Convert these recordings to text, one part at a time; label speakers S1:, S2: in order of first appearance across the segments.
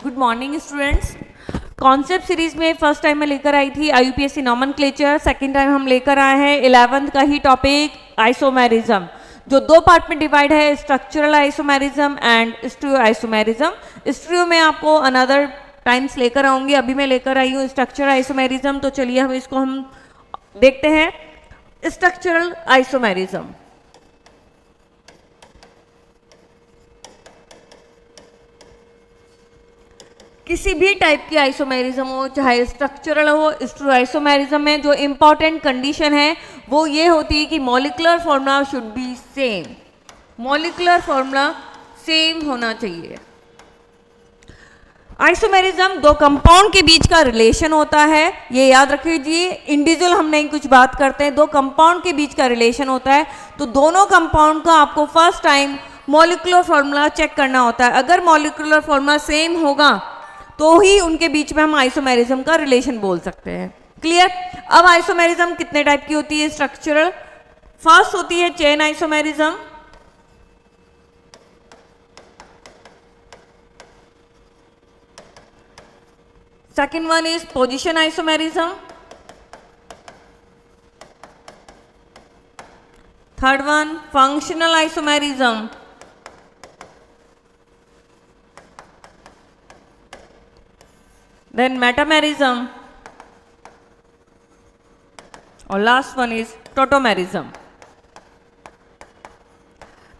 S1: Good morning students. Concept series में first time मैं लेकर आई थी IUPAC नॉमेनक्लेचर, सेकेंड टाइम हम लेकर आए हैं 11th का ही टॉपिक आइसोमेरिज्म, जो दो पार्ट में डिवाइड है, structural isomerism and stereo isomerism. Stereo में आपको अनदर टाइम्स लेकर आऊंगी, अभी मैं लेकर आई हूँ स्ट्रक्चरल आइसोमेरिज्म। तो चलिए हम इसको देखते हैं। स्ट्रक्चरल आइसोमेरिज्म किसी भी टाइप की आइसोमेरिज्म हो, चाहे स्ट्रक्चरल हो, स्टीरियो आइसोमेरिज्म में जो इंपॉर्टेंट कंडीशन है वो ये होती है कि molecular formula should be same. Molecular formula same होना चाहिए। आइसोमेरिज्म दो कंपाउंड के बीच का रिलेशन होता है, ये याद रखिए। इंडिविजुअल हम नहीं कुछ बात करते हैं, दो कंपाउंड के बीच का रिलेशन होता है। तो दोनों कंपाउंड का आपको first time molecular formula check करना होता है। अगर मॉलिक्यूलर फॉर्मूला सेम होगा तो ही उनके बीच में हम आइसोमेरिज्म का रिलेशन बोल सकते हैं। क्लियर? अब आइसोमेरिज्म कितने टाइप की होती है स्ट्रक्चरल? फर्स्ट होती है chain isomerism, second one is position isomerism, third one functional isomerism, then metamerism, और last one is tautomerism।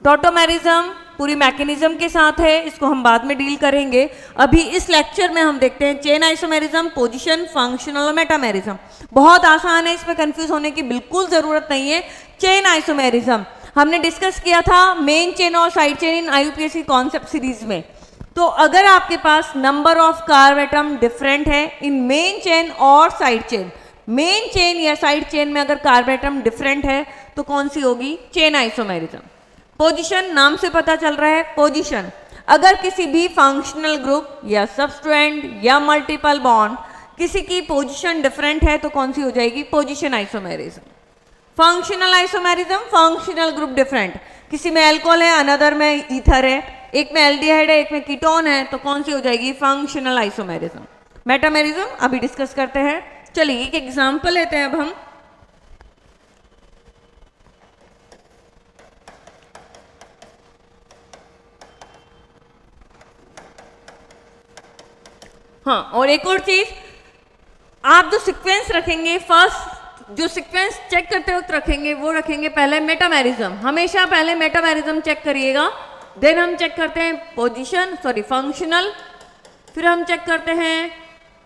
S1: Tautomerism पूरी मैकेनिज्म के साथ है, इसको हम बाद में डील करेंगे। अभी इस लेक्चर में हम देखते हैं चेन आइसोमेरिज्म, पोजीशन, फंक्शनल और मेटामेरिज्म। बहुत आसान है, इसमें कंफ्यूज होने की बिल्कुल जरूरत नहीं है। चेन आइसोमेरिज्म हमने डिस्कस किया था मेन चेन और side chain in IUPAC concept series में। तो अगर आपके पास number of carb atom different है इन मेन चेन और साइड चेन, मेन चेन या साइड चेन में अगर कार्ब एटम डिफरेंट है तो कौन सी होगी? Chain isomerism. पोजीशन, नाम से पता चल रहा है पोजीशन, अगर किसी भी फंक्शनल ग्रुप या सबस्ट्रेंड या मल्टीपल बॉन्ड किसी की पोजीशन डिफरेंट है तो कौन सी हो जाएगी? Position isomerism. Functional isomerism, functional group different, किसी में अल्कोहल है अनदर में ईथर है, एक में एल्डिहाइड है एक में कीटोन है, तो कौन सी हो जाएगी? Functional isomerism. मेटामेरिज्म अभी डिस्कस करते हैं। चलिए एक एग्जांपल लेते हैं अब हम। हाँ, और एक और चीज, आप जो सीक्वेंस रखेंगे, फर्स्ट जो सीक्वेंस चेक करते वक्त रखेंगे वो रखेंगे पहले मेटामेरिज्म। हमेशा पहले मेटामेरिज्म चेक करिएगा, देन हम चेक करते हैं फंक्शनल, फिर हम चेक करते हैं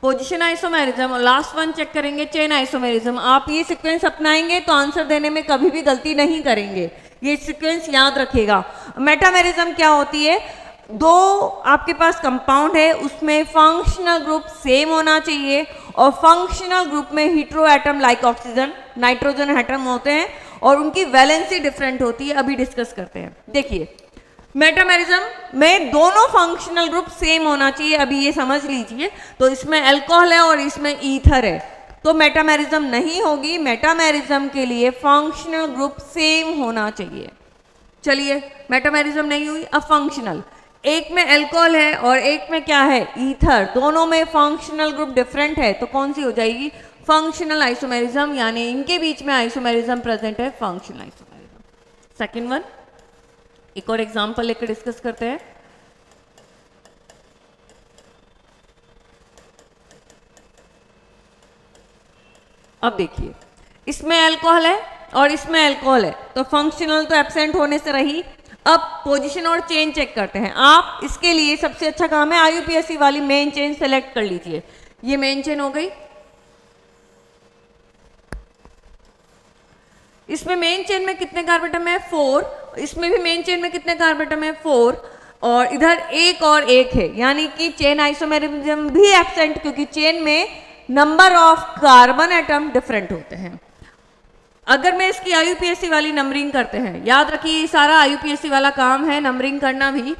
S1: पोजीशन आइसोमेरिज्म और लास्ट वन चेक करेंगे चेन आइसोमेरिज्म। आप ये सीक्वेंस अपनाएंगे तो आंसर देने में कभी भी गलती नहीं करेंगे, ये सीक्वेंस याद रखिएगा। मेटामेरिज्म क्या होती है? दो आपके पास कंपाउंड है, उसमें फंक्शनल ग्रुप सेम होना चाहिए और फंक्शनल ग्रुप में hetero atom like oxygen, nitrogen atom होते हैं और उनकी वैलेंसी डिफरेंट होती है। अभी डिस्कस करते हैं। देखिए मेटामेरिज्म में दोनों फंक्शनल ग्रुप सेम होना चाहिए, अभी ये समझ लीजिए। तो इसमें अल्कोहल है और इसमें ईथर है, तो मेटामेरिज्म नहीं होगी। मेटामेरिज्म के लिए फंक्शनल ग्रुप सेम होना चाहिए। चलिए मेटामेरिज्म नहीं हुई, अब फंक्शनल, एक में अल्कोहल है और एक में क्या है? ईथर, दोनों में फंक्शनल ग्रुप डिफरेंट है, तो कौन सी हो जाएगी? फंक्शनल आइसोमेरिज्म, यानी इनके बीच में आइसोमेरिज्म प्रेजेंट है, फंक्शनल आइसोमेरिज्म। सेकंड वन, एक और एग्जांपल लेकर डिस्कस करते हैं। अब देखिए, इसमें अल्कोहल है और इसमें अल्कोहल है, तो फंक्शनल तो एब्सेंट होने से रही। अब पोजीशन और चेन चेक करते हैं। आप इसके लिए सबसे अच्छा काम है IUPAC वाली मेन चेन सेलेक्ट कर लीजिए। ये मेन चेन हो गई, इसमें मेन चेन में कितने कार्बन एटम है? 4। इसमें भी मेन चेन में कितने कार्बन एटम है? 4। और इधर एक और एक है, यानी कि चेन आइसोमेरिज्म भी एब्सेंट, क्योंकि चेन में number of carbon atom different होते हैं। अगर मैं इसकी IUPAC वाली नंबरिंग करते हैं, याद रखिए सारा IUPAC वाला काम है नंबरिंग करना भी,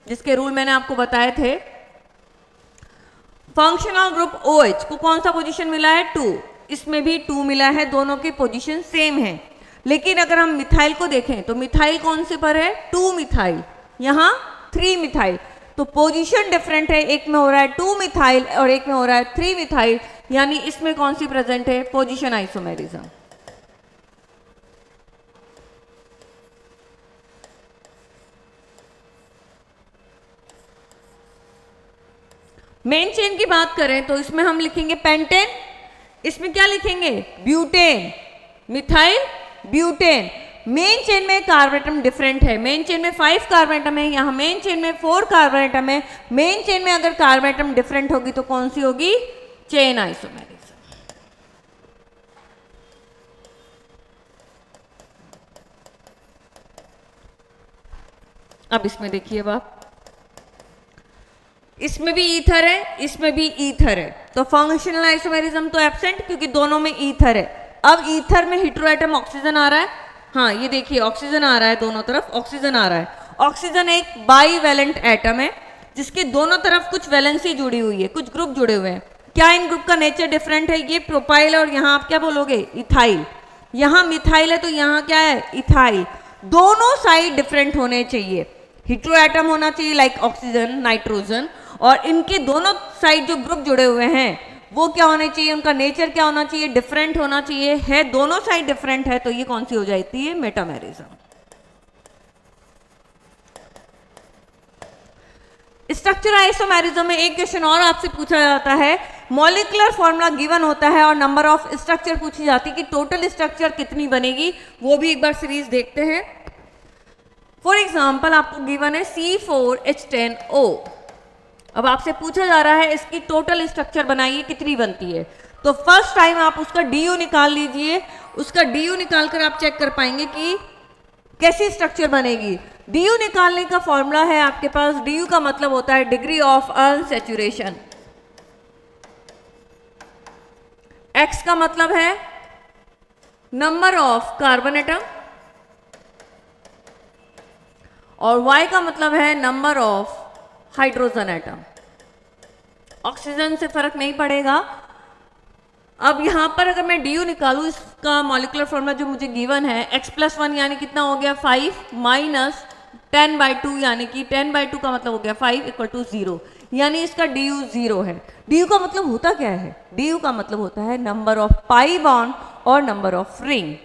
S1: जिसके रूल मैंने आपको बताए थे। फंक्शनल ग्रुप OH को कौन सा पोजीशन मिला है? 2। इसमें भी 2 मिला है, दोनों की पोजीशन सेम है। लेकिन अगर हम मिथाइल को देखें तो मिथाइल कौन से पर है? 2 मिथाइल, यहाँ 3 मिथाइल, तो पोजीशन डिफरेंट है, एक में हो रहा है 2 मिथाइल और एक में हो रहा है 3 मिथाइल, यानी इसमें कौन सी प्रेजेंट है, पोजीशन आइसोमेरिज्म। मेन चेन की बात करें तो इसमें हम लिखेंगे पेंटेन, इसमें क्या लिखेंगे, butane, methyl butane. Main chain में कार्बन एटम डिफरेंट है, मेन चेन में 5 कार्बन एटम है, यहाँ मेन चेन में 4 कार्बन एटम है। मेन चेन में अगर कार्बन एटम डिफरेंट होगी तो कौन सी होगी, चेन आइसोमेरिज्म। अब इसमें देखिए आप, इसमें भी ईथर है, इसमें भी ईथर है, तो फंक्शनल आइसोमेरिज्म तो एब्सेंट क्योंकि दोनों में ईथर है। अब ईथर में हेटेरोएटम ऑक्सीजन आ रहा है, हाँ ये देखिए ऑक्सीजन आ रहा है, दोनों तरफ ऑक्सीजन आ रहा है। ऑक्सीजन एक बाईवैलेंट एटम है जिसके दोनों तरफ कुछ वैलेंसी जुड़ी हुई है, कुछ ग्रुप जुड़े हुए हैं। क्या इन ग्रुप का नेचर डिफरेंट है, ये प्रोपाइल और यहाँ आप क्या बोलोगे, इथाइल। यहाँ मिथाइल है तो यहाँ क्या है, इथाइल। दोनों साइड डिफरेंट होने चाहिए, हेटेरोएटम होना चाहिए लाइक ऑक्सीजन, नाइट्रोजन, और इनके दोनों साइड जो ग्रुप जुड़े हुए हैं वो क्या होने चाहिए, उनका नेचर क्या होना चाहिए, डिफरेंट होना चाहिए। है दोनों साइड डिफरेंट है तो ये कौन सी हो जाती है, मेटामेरिज्म। स्ट्रक्चर आइसोमेरिज्म में एक क्वेश्चन और आपसे पूछा जाता है, मॉलिक्यूलर फॉर्मूला गिवन होता है और नंबर ऑफ स्ट्रक्चर पूछी जाती है कि टोटल स्ट्रक्चर कितनी बनेगी, वो भी एक बार सीरीज देखते हैं। फॉर एग्जाम्पल आपको गिवन है C4H10O। अब आपसे पूछा जा रहा है इसकी टोटल स्ट्रक्चर बनाइए कितनी बनती है, तो फर्स्ट टाइम आप उसका DU निकाल लीजिए। उसका DU निकाल कर आप चेक कर पाएंगे कि कैसी स्ट्रक्चर बनेगी। DU निकालने का फॉर्मूला है आपके पास, DU का मतलब होता है डिग्री ऑफ अनसैचुरेशन, X का मतलब है नंबर ऑफ कार्बन एटम और Y का मतलब है number of hydrogen atom. Oxygen से फर्क नहीं पड़ेगा। अब यहां पर अगर मैं DU निकालूं, इसका मॉलिक्यूलर फॉर्मूला जो मुझे गिवन है X+1 यानी कितना हो गया 5 माइनस 10/2 यानी कि 10/2 का मतलब हो गया 5 = 0, यानी इसका DU 0 है। DU का मतलब होता क्या है, DU का मतलब होता है नंबर ऑफ पाई बॉन्ड और नंबर ऑफ रिंग।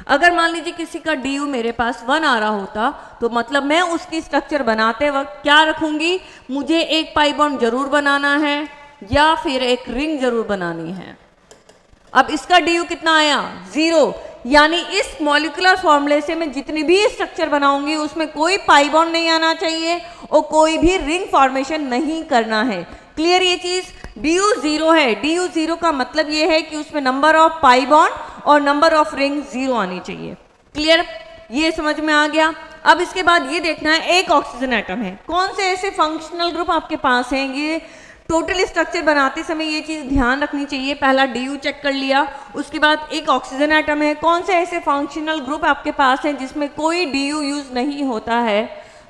S1: अगर मान लीजिए किसी का DU मेरे पास 1 आ रहा होता तो मतलब मैं उसकी स्ट्रक्चर बनाते वक्त क्या रखूंगी, मुझे एक पाई बॉन्ड जरूर बनाना है या फिर एक रिंग जरूर बनानी है। अब इसका DU कितना आया 0, यानी इस मॉलिक्यूलर फॉर्मूले से मैं जितनी भी स्ट्रक्चर बनाऊंगी उसमें कोई पाई बॉन्ड नहीं आना चाहिए और कोई भी रिंग फॉर्मेशन नहीं करना है। क्लियर ये चीज, DU 0 है। DU 0 का मतलब ये है कि उसमें नंबर ऑफ पाई बॉन्ड और नंबर ऑफ रिंग 0 आनी चाहिए। क्लियर, ये समझ में आ गया। अब इसके बाद ये देखना है एक ऑक्सीजन एटम है, कौन से ऐसे फंक्शनल ग्रुप आपके पास हैं, ये टोटल स्ट्रक्चर बनाते समय ये चीज ध्यान रखनी चाहिए। पहला DU चेक कर लिया, उसके बाद एक ऑक्सीजन एटम है, कौन से ऐसे फंक्शनल ग्रुप आपके पास हैं जिसमें कोई DU यूज नहीं होता है,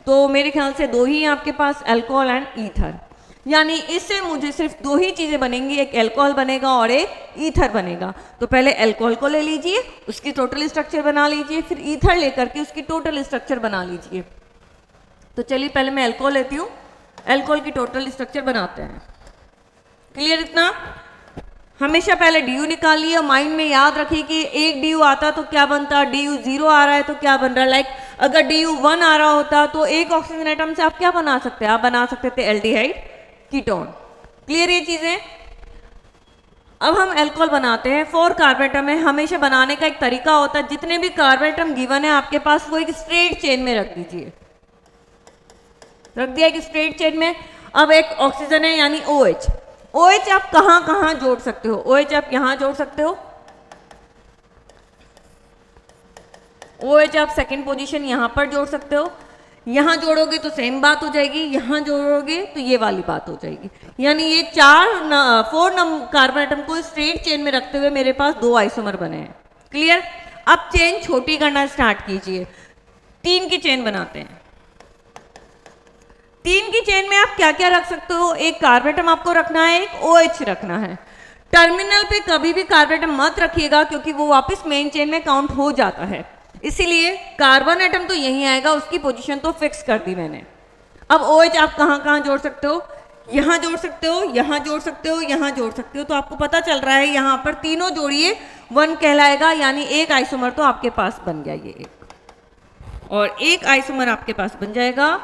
S1: तो मेरे ख्याल से 2 ही हैं आपके पास, अल्कोहल एंड ईथर। यानी इससे मुझे सिर्फ 2 ही चीजें बनेंगी, एक अल्कोहल बनेगा और एक ईथर बनेगा। तो पहले अल्कोहल को ले लीजिए, उसकी टोटल स्ट्रक्चर बना लीजिए, फिर ईथर लेकर के उसकी टोटल स्ट्रक्चर बना लीजिए। तो चलिए पहले मैं अल्कोहल लेती हूँ, अल्कोहल की टोटल स्ट्रक्चर बनाते हैं। क्लियर इतना, हमेशा पहले DU निकालिए और माइंड में याद रखिए कि एक DU आता तो क्या बनता, DU 0 आ रहा है तो क्या बन रहा है। लाइक अगर DU 1 आ रहा होता तो एक ऑक्सीजन एटम से आप क्या बना सकते हैं, आप बना सकते थे एल्डिहाइड कीटोन। क्लियर ये चीजें। अब हम अल्कोहल बनाते हैं, 4 कार्बन एटम है। हमेशा बनाने का एक तरीका होता है, जितने भी कार्बन एटम गिवन है आपके पास वो एक स्ट्रेट चेन में रख दीजिए, रख दिया एक स्ट्रेट चेन में। अब एक ऑक्सीजन है यानी OH। OH आप कहां कहां जोड़ सकते हो, OH आप यहां जोड़ सकते हो, OH आप सेकंड पोजीशन यहां पर जोड़ सकते हो। यहां जोड़ोगे तो सेम बात हो जाएगी, यहां जोड़ोगे तो ये वाली बात हो जाएगी। यानी ये 4 कार्बन एटम को स्ट्रेट चेन में रखते हुए मेरे पास 2 आइसोमर बने हैं। क्लियर। अब चेन छोटी करना स्टार्ट कीजिए, 3 की चेन बनाते हैं। 3 की चेन में आप क्या क्या रख सकते हो, एक कार्बन एटम आपको रखना है, एक OH रखना है। टर्मिनल पे कभी भी कार्बन एटम मत रखिएगा क्योंकि वो वापस मेन चेन में काउंट हो जाता है, इसीलिए कार्बन एटम तो यहीं आएगा, उसकी पोजीशन तो फिक्स कर दी मैंने। अब OH आप कहाँ कहाँ जोड़ सकते हो, यहाँ जोड़ सकते हो, यहाँ जोड़ सकते हो, यहाँ जोड़ सकते हो। तो आपको पता चल रहा है यहाँ पर तीनों जोड़िए 1 कहलाएगा, यानी एक आइसोमर तो आपके पास बन गया ये एक, और एक आइसोमर आपके पास बन जाएगा।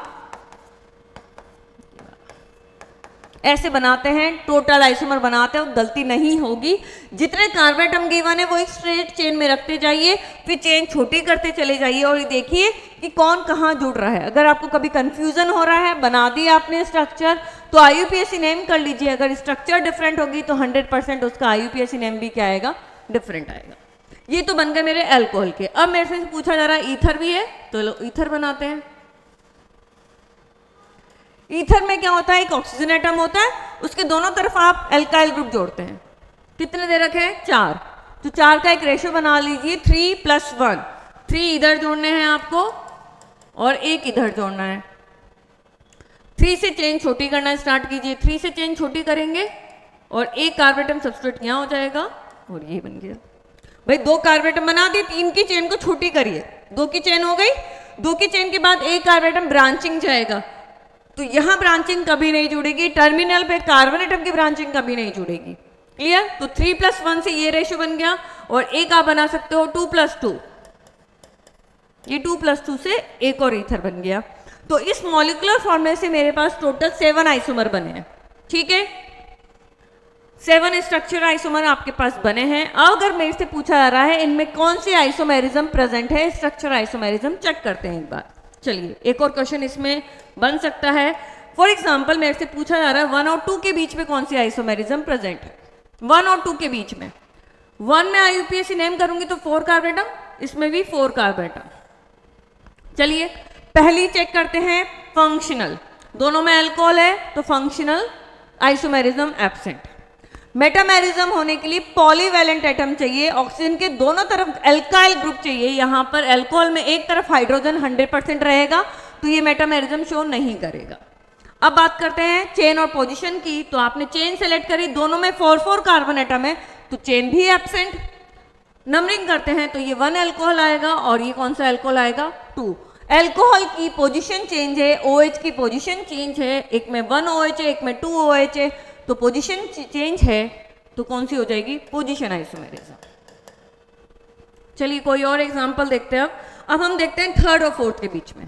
S1: ऐसे बनाते हैं, टोटल आइसोमर बनाते हैं, गलती नहीं होगी। जितने कार्बन एटम गिवन है वो एक स्ट्रेट चेन में रखते जाइए, फिर चेन छोटी करते चले जाइए और देखिए कि कौन कहाँ जुड़ रहा है। अगर आपको कभी कंफ्यूजन हो रहा है, बना दिया आपने स्ट्रक्चर, तो IUPAC नेम कर लीजिए। अगर स्ट्रक्चर डिफरेंट होगी तो 100% उसका IUPAC नेम भी क्या आएगा, डिफरेंट आएगा। ये तो बन गए मेरे अल्कोहल के। अब मेरे से पूछा जा रहा है ईथर भी है, तो ईथर बनाते हैं। ईथर में क्या होता है, एक ऑक्सीजन एटम होता है, उसके दोनों तरफ आप एल्काइल ग्रुप जोड़ते हैं। कितने दे रखे हैं, 4। तो 4 का एक रेशियो बना लीजिए 3+1। 3 इधर जोड़ने हैं आपको और 1 इधर जोड़ना है। 3 से चेन छोटी करना स्टार्ट कीजिए। 3 से चेन छोटी करेंगे और 1 कार्बन एटम सब्स्टिट्यूट यहाँ हो जाएगा और ये बन गया। भाई 2 कार्बन एटम बना दी, 3 की चेन को छोटी करिए, 2 की चेन हो गई। 2 की चेन के बाद 1 कार्बन एटम ब्रांचिंग जाएगा, तो यहां ब्रांचिंग कभी नहीं जुड़ेगी, टर्मिनल पे कार्बन एटम की ब्रांचिंग कभी नहीं जुड़ेगी। क्लियर? तो 3+1 से ये रेशियो बन गया और एक आप बना सकते हो 2+2। ये 2+2 से एक और ईथर बन गया। तो इस मॉलिक्यूलर फॉर्मेट से मेरे पास टोटल 7 आइसोमर बने हैं। ठीक है, 7 स्ट्रक्चर आइसोमर आपके पास बने हैं। अब अगर मेरे से पूछा जा रहा है इनमें कौन सी आइसोमेरिज्म प्रेजेंट है, स्ट्रक्चर आइसोमेरिज्म चेक करते हैं एक बार। चलिए, एक और क्वेश्चन इसमें बन सकता है। फॉर एग्जाम्पल मेरे से पूछा जा रहा है 1 और 2 के बीच में कौन सी आइसोमेरिज्म प्रेजेंट है। 1 और 2 के बीच में 1 में IUPAC नेम करूंगी तो 4 कार्बन एटम, इसमें भी 4 कार्बन एटम। चलिए पहली चेक करते हैं फंक्शनल। दोनों में अल्कोहल है तो फंक्शनल आइसोमेरिज्म एब्सेंट। मेटामेरिज्म होने के लिए पॉलीवैलेंट एटम चाहिए, ऑक्सीजन के दोनों तरफ एल्काइल ग्रुप चाहिए। यहां पर अल्कोहल में एक तरफ हाइड्रोजन 100% रहेगा, तो ये मेटामेरिज्म शो नहीं करेगा। अब बात करते हैं चेन और पोजीशन की। तो आपने चेन सेलेक्ट करी, दोनों में 4 कार्बन एटम है, तो चेन भी एब्सेंट। नंबरिंग करते हैं तो ये 1 अल्कोहल आएगा और ये कौन सा अल्कोहल आएगा, 2। अल्कोहल की पोजीशन चेंज है, OH की पोजीशन चेंज है, एक में 1 OH है, एक में 2 OH है, तो पोजीशन चेंज है, तो कौन सी हो जाएगी, पोजीशन आइसोमेरिज्म। चलिए कोई और एग्जांपल देखते हैं। अब हम देखते हैं थर्ड और फोर्थ के बीच में।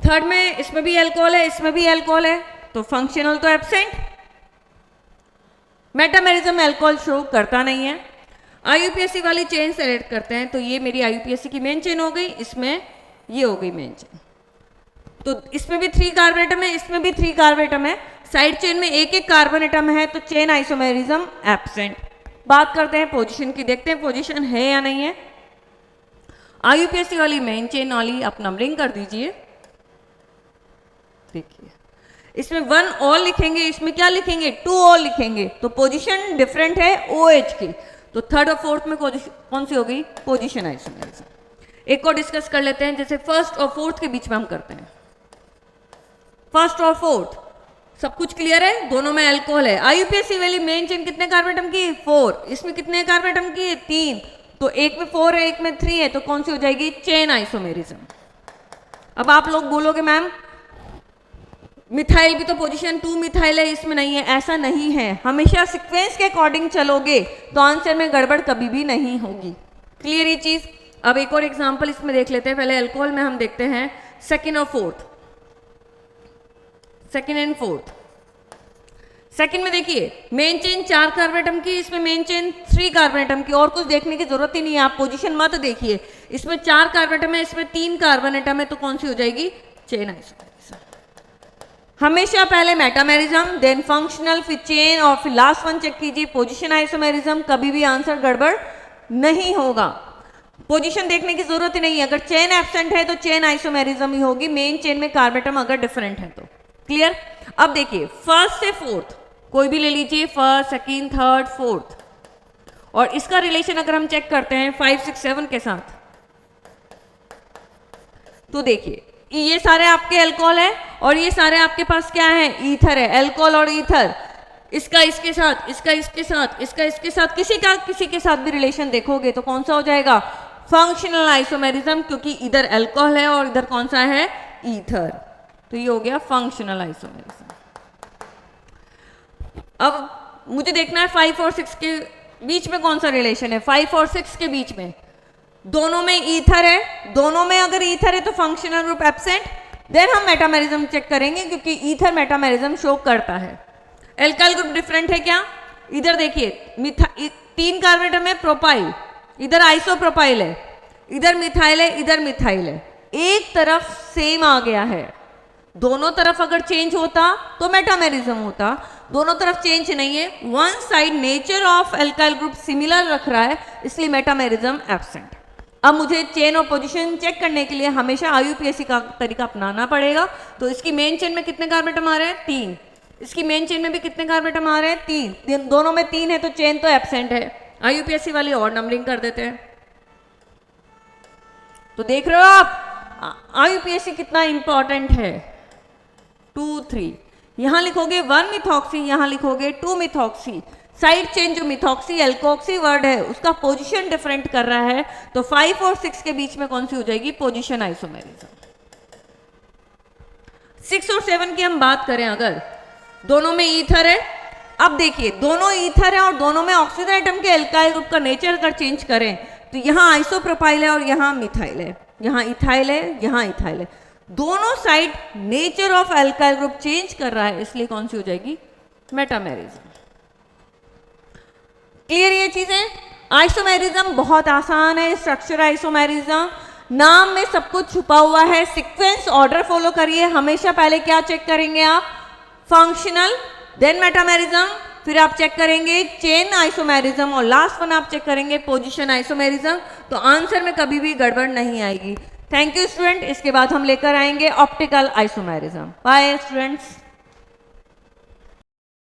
S1: थर्ड में इसमें भी अल्कोहल है, इसमें भी अल्कोहल है, तो फंक्शनल तो एब्सेंट। मेटामेरिज्म अल्कोहल शो करता नहीं है। IUPAC वाली चेन सेलेक्ट करते हैं, तो ये मेरी IUPAC की मेन चेन हो गई, इसमें ये हो गई मेन चेन। तो इसमें भी 3 कार्बन एटम है, इसमें भी 3 कार्बन एटम है, साइड चेन में एक एक कार्बन एटम है, तो चेन आइसोमेरिज्म एब्सेंट। बात करते हैं पोजीशन की, देखते हैं पोजीशन है या नहीं है। IUPAC वाली मेन चेन वाली आप नंबरिंग कर दीजिए। देखिए इसमें 1 ऑल लिखेंगे, इसमें क्या लिखेंगे, 2 ऑल लिखेंगे, तो पोजीशन डिफरेंट है OH की। तो थर्ड और फोर्थ में कौन सी हो गई, पोजीशन आइसोमेरिज्म। एक और डिस्कस कर लेते हैं, जैसे फर्स्ट और फोर्थ के बीच में हम करते हैं। फर्स्ट और फोर्थ सब कुछ क्लियर है, दोनों में अल्कोहल है। IUPAC वाली मेन चेन कितने कार्बन एटम की, 4। इसमें कितने कार्बन एटम की, 3। तो एक में 4 है, एक में 3 है, तो कौन सी हो जाएगी, चेन आइसोमेरिज्म। अब आप लोग बोलोगे मैम मिथाइल भी तो पोजीशन 2 मिथाइल है, इसमें नहीं है। ऐसा नहीं है, हमेशा सीक्वेंस के अकॉर्डिंग चलोगे तो आंसर में गड़बड़ कभी भी नहीं होगी। क्लियर ये चीज। अब एक और एग्जांपल इसमें देख लेते हैं। पहले अल्कोहल में हम देखते हैं सेकंड और fourth, second and fourth. Second में देखिए मेन चेन 4 कार्बन एटम की, इसमें मेन चेन 3 कार्बन एटम की, और कुछ देखने की जरूरत ही नहीं है, आप पोजीशन मत देखिए। इसमें 4 कार्बन एटम है, इसमें 3 कार्बन एटम है, तो कौन सी हो जाएगी, चेन आइसोमेरिज्म। हमेशा पहले मेटामेरिज्म, देन फंक्शनल, फिर चेन और फिर लास्ट वन चेक कीजिए पोजीशन आइसोमेरिज्म। कभी भी आंसर गड़बड़ नहीं होगा, पोजीशन देखने की जरूरत ही नहीं है। अगर चेन एब्सेंट है तो चेन आइसोमेरिज्म ही होगी, मेन चेन में कार्बन एटम अगर डिफरेंट है तो। क्लियर। अब देखिए फर्स्ट से फोर्थ कोई भी ले लीजिए, फर्स्ट, सेकंड, थर्ड, फोर्थ, और इसका रिलेशन अगर हम चेक करते हैं 5, 6, 7 के साथ, तो देखिए ये सारे आपके अल्कोहल है और ये सारे आपके पास क्या है, ईथर है। अल्कोहल और ईथर, इसका इसके साथ, इसका इसके साथ, इसका इसके साथ, किसी का किसी के साथ भी रिलेशन देखोगे तो कौन सा हो जाएगा, फंक्शनल आइसोमेरिज्म, क्योंकि इधर अल्कोहल है और इधर कौन सा है, ईथर, तो ये हो गया फंक्शनल आइसोमेरिज्म। अब मुझे देखना है 5 और 6 के बीच में कौन सा रिलेशन है। 5 और 6 के बीच में दोनों में ईथर है, दोनों में अगर ईथर है तो फंक्शनल ग्रुप एब्सेंट, देन हम मेटामेरिज्म चेक करेंगे क्योंकि ईथर मेटामेरिज्म शो करता है। एल्काइल ग्रुप डिफरेंट है क्या, इधर देखिए 3 कार्बन एटम है प्रोपाइल, इधर आइसोप्रोपाइल है, इधर मिथाइल है, इधर मिथाइल है, एक तरफ सेम आ गया है, दोनों तरफ अगर चेंज होता तो मेटामेरिज्म होता, दोनों तरफ चेंज नहीं है, one side nature of alkyl group similar रख रहा है, इसलिए मेटामेरिज्म एब्सेंट। अब मुझे चेन और पोजीशन चेक करने के लिए हमेशा IUPAC का तरीका अपनाना पड़ेगा। तो इसकी मेन चेन में कितने कार्बन एटम आ रहे हैं, 3, इसकी मेन चेन में भी कितने कार्बन एटम आ रहे हैं, 3, दोनों में 3 है तो चेन तो एब्सेंट है। IUPAC वाली और नंबरिंग कर देते हैं। तो देख रहे हो आप IUPAC कितना इंपॉर्टेंट है। 2 3 यहां लिखोगे 1 मिथॉक्सी, यहां लिखोगे 2 मिथॉक्सी, साइड चेन जो मिथॉक्सी एल्कोक्सी वर्ड है उसका पोजीशन डिफरेंट कर रहा है, तो 5 और 6 के बीच में कौन सी हो जाएगी, पोजीशन आइसोमेरिज्म। 6 और 7 की हम बात करें, अगर दोनों में ईथर है, अब देखिए दोनों ईथर है और दोनों में ऑक्सीजन एटम के एल्काइल ग्रुप का नेचर अगर चेंज करें तो यहाँ आइसोप्रोपाइल है और यहाँ मिथाइल है, यहाँ इथाइल है, यहाँ इथाइल है, दोनों side nature of alkyl group change कर रहा है, इसलिए कौन सी हो जाएगी, मेटामेरिज्म। क्लियर ये चीजें। आइसोमेरिज्म बहुत आसान है, स्ट्रक्चर आइसोमेरिज्म, नाम में सब कुछ छुपा हुआ है। सीक्वेंस ऑर्डर फॉलो करिए, हमेशा पहले क्या चेक करेंगे आप, फंक्शनल, देन मेटामेरिज्म, फिर आप चेक करेंगे चेन आइसोमेरिज्म और लास्ट वन आप चेक करेंगे पोजीशन आइसोमेरिज्म, तो आंसर में कभी भी गड़बड़ नहीं आएगी। Thank you student. इसके बाद हम लेकर आएंगे ऑप्टिकल आइसोमेरिज्म। Bye students.